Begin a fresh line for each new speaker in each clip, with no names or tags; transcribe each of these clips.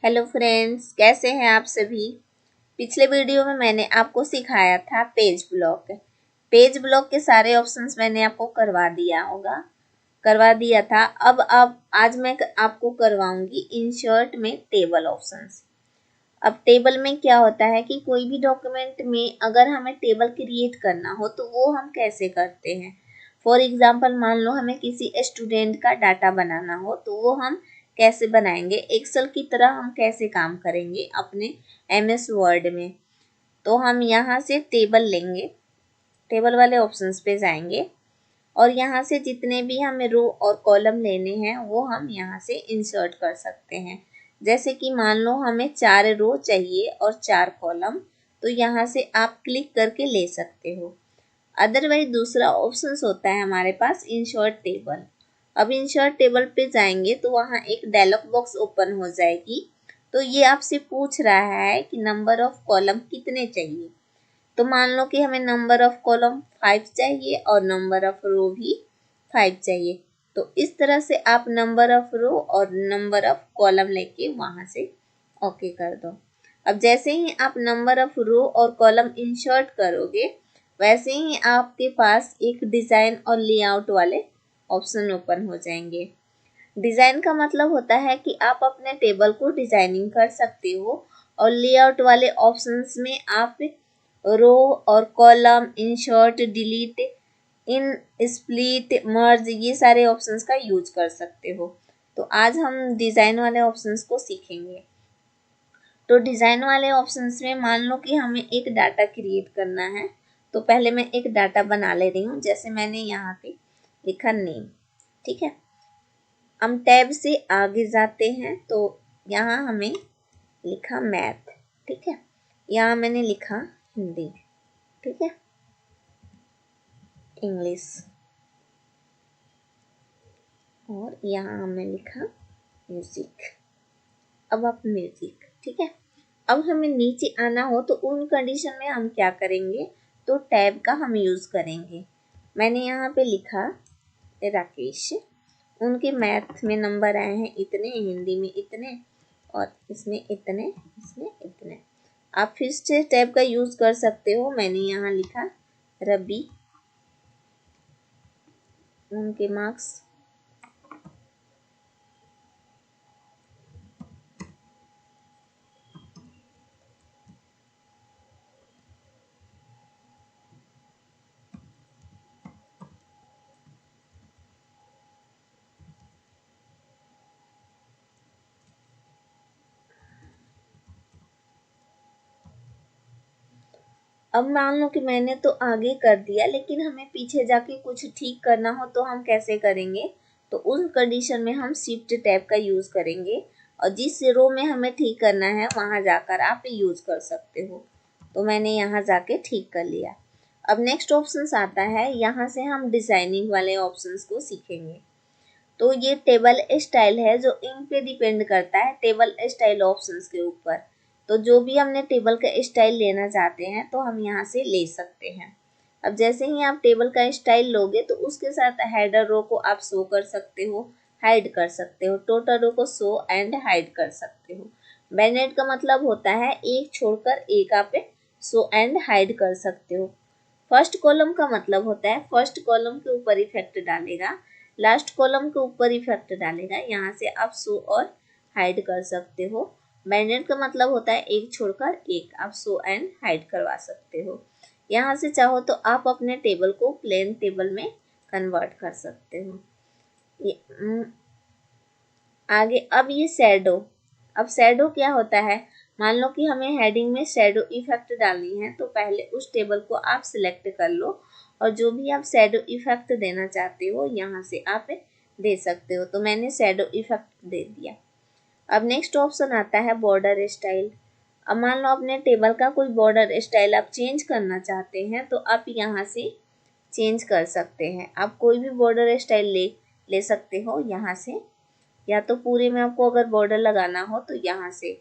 Hello friends, कैसे हैं आप सभी। पिछले वीडियो में मैंने आपको सिखाया था पेज ब्लॉक। पेज ब्लॉक के सारे ऑप्शंस मैंने आपको करवा दिया था। अब आज मैं आपको करवाऊंगी इंसर्ट में टेबल ऑप्शंस। अब टेबल में क्या होता है कि कोई भी डॉक्यूमेंट में अगर हमें टेबल क्रिएट करना हो तो वो हम कैसे करते हैं। फॉर एग्जाम्पल, मान लो हमें किसी स्टूडेंट का डाटा बनाना हो तो वो हम कैसे बनाएंगे, एक्सेल की तरह हम कैसे काम करेंगे अपने एमएस वर्ड में। तो हम यहाँ से टेबल लेंगे, टेबल वाले ऑप्शंस पे जाएंगे और यहाँ से जितने भी हमें रो और कॉलम लेने हैं वो हम यहाँ से इंसर्ट कर सकते हैं। जैसे कि मान लो हमें 4 रो चाहिए और 4 कॉलम, तो यहाँ से आप क्लिक करके ले सकते हो। अदरवाइज दूसरा ऑप्शन होता है हमारे पास इंसर्ट टेबल। अब इंसर्ट टेबल पे जाएंगे तो वहाँ एक डायलॉग बॉक्स ओपन हो जाएगी। तो ये आपसे पूछ रहा है कि नंबर ऑफ कॉलम कितने चाहिए। तो मान लो कि हमें नंबर ऑफ कॉलम 5 चाहिए और नंबर ऑफ रो भी 5 चाहिए। तो इस तरह से आप नंबर ऑफ रो और नंबर ऑफ कॉलम लेके वहां से ओके कर दो। अब जैसे ही आप नंबर ऑफ रो और कॉलम इंसर्ट करोगे वैसे ही आपके पास एक डिजाइन और लेआउट वाले ऑप्शन ओपन हो जाएंगे। डिजाइन का मतलब होता है कि आप अपने टेबल को डिजाइनिंग कर सकते हो और लेआउट वाले ऑप्शंस में आप रो और कॉलम, इंसर्ट, डिलीट, इन, स्प्लिट, मर्ज, ये सारे ऑप्शंस का यूज कर सकते हो। तो आज हम डिजाइन वाले ऑप्शंस को सीखेंगे। तो डिजाइन वाले ऑप्शंस में मान लो कि हमें एक डाटा क्रिएट करना है। तो पहले मैं एक डाटा बना ले रही हूँ। जैसे मैंने यहाँ पे लिखा नेम, ठीक है। हम टैब से आगे जाते हैं तो यहाँ हमें लिखा मैथ, ठीक है। यहाँ मैंने लिखा हिंदी, ठीक है, इंग्लिश, और यहाँ हमने लिखा म्यूजिक। अब आप म्यूजिक, ठीक है। अब हमें नीचे आना हो तो उन कंडीशन में हम क्या करेंगे, तो टैब का हम यूज करेंगे। मैंने यहाँ पे लिखा राकेश, उनके मैथ में नंबर आए हैं इतने, हिंदी में इतने, और इसमें इतने, इसमें इतने। आप फिर से टैब का यूज कर सकते हो। मैंने यहाँ लिखा रबी, उनके मार्क्स अब मान लो कि मैंने तो आगे कर दिया, लेकिन हमें पीछे जाके कुछ ठीक करना हो तो हम कैसे करेंगे। तो उस कंडीशन में हम शिफ्ट टैब का यूज करेंगे और जिस रो में हमें ठीक करना है वहां जाकर आप यूज कर सकते हो। तो मैंने यहाँ जाके ठीक कर लिया। अब नेक्स्ट ऑप्शन आता है, यहाँ से हम डिजाइनिंग वाले ऑप्शन को सीखेंगे। तो ये टेबल स्टाइल है जो इन पे डिपेंड करता है, टेबल स्टाइल ऑप्शंस के ऊपर। तो जो भी हमने टेबल का स्टाइल लेना चाहते हैं तो हम यहाँ से ले सकते हैं। अब जैसे ही आप टेबल का स्टाइल लोगे तो उसके साथ हेडर रो को आप शो कर सकते हो, हाइड कर सकते हो, टोटल रो को शो एंड हाइड कर सकते हो। बैनेट का मतलब होता है एक छोड़कर एक आप शो एंड हाइड कर सकते हो। फर्स्ट कॉलम का मतलब होता है फर्स्ट कॉलम के ऊपर इफेक्ट डालेगा, लास्ट कॉलम के ऊपर इफेक्ट डालेगा। यहाँ से आप शो और हाइड कर सकते हो। बैंडेड का मतलब होता है एक छोड़कर एक आप शो एंड हाइड करवा सकते हो। यहाँ से चाहो तो आप अपने टेबल को प्लेन टेबल में कन्वर्ट कर सकते हो। आगे अब ये शैडो। अब शैडो क्या होता है, मान लो कि हमें हेडिंग में शैडो इफेक्ट डालनी है तो पहले उस टेबल को आप सिलेक्ट कर लो और जो भी आप शैडो इफेक्ट देना चाहते हो यहाँ से आप दे सकते हो। तो मैंने शैडो इफेक्ट दे दिया। अब नेक्स्ट ऑप्शन आता है बॉर्डर स्टाइल। अब मान लो अपने टेबल का कोई बॉर्डर स्टाइल आप चेंज करना चाहते हैं तो आप यहाँ से चेंज कर सकते हैं। आप कोई भी बॉर्डर स्टाइल ले सकते हो यहाँ से, या तो पूरे में आपको अगर बॉर्डर लगाना हो तो यहाँ से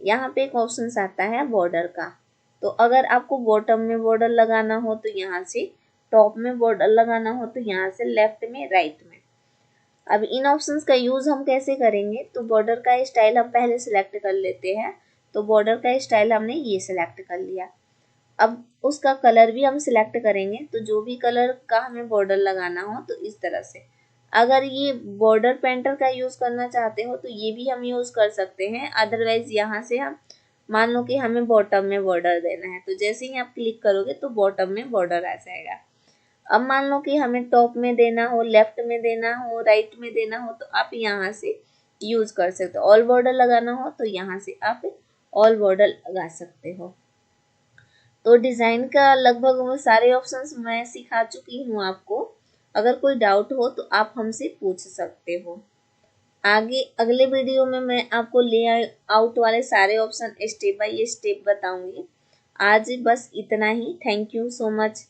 यहाँ पे एक ऑप्शन आता है बॉर्डर का। तो अगर आपको बॉटम में बॉर्डर लगाना हो तो यहाँ से, टॉप में बॉर्डर लगाना हो तो यहाँ से, लेफ्ट में, राइट में। अब इन ऑप्शंस का यूज़ हम कैसे करेंगे, तो बॉर्डर का स्टाइल हम पहले सिलेक्ट कर लेते हैं। तो बॉर्डर का स्टाइल हमने ये सिलेक्ट कर लिया। अब उसका कलर भी हम सिलेक्ट करेंगे, तो जो भी कलर का हमें बॉर्डर लगाना हो तो इस तरह से। अगर ये बॉर्डर पेंटर का यूज़ करना चाहते हो तो ये भी हम यूज़ कर सकते हैं। अदरवाइज यहाँ से हम मान लो कि हमें बॉटम में बॉर्डर देना है, तो जैसे ही आप क्लिक करोगे तो बॉटम में बॉर्डर आ जाएगा। अब मान लो कि हमें टॉप में देना हो, लेफ्ट में देना हो, राइट में देना हो, तो आप यहाँ से यूज़ कर सकते हो। ऑल बॉर्डर लगाना हो तो यहाँ से आप ऑल बॉर्डर लगा सकते हो। तो डिज़ाइन का लगभग वो सारे ऑप्शंस मैं सिखा चुकी हूँ आपको। अगर कोई डाउट हो तो आप हमसे पूछ सकते हो। आगे अगले वीडियो में मैं आपको लेआउट वाले सारे ऑप्शन स्टेप बाय स्टेप बताऊंगी। आज बस इतना ही। Thank you so much.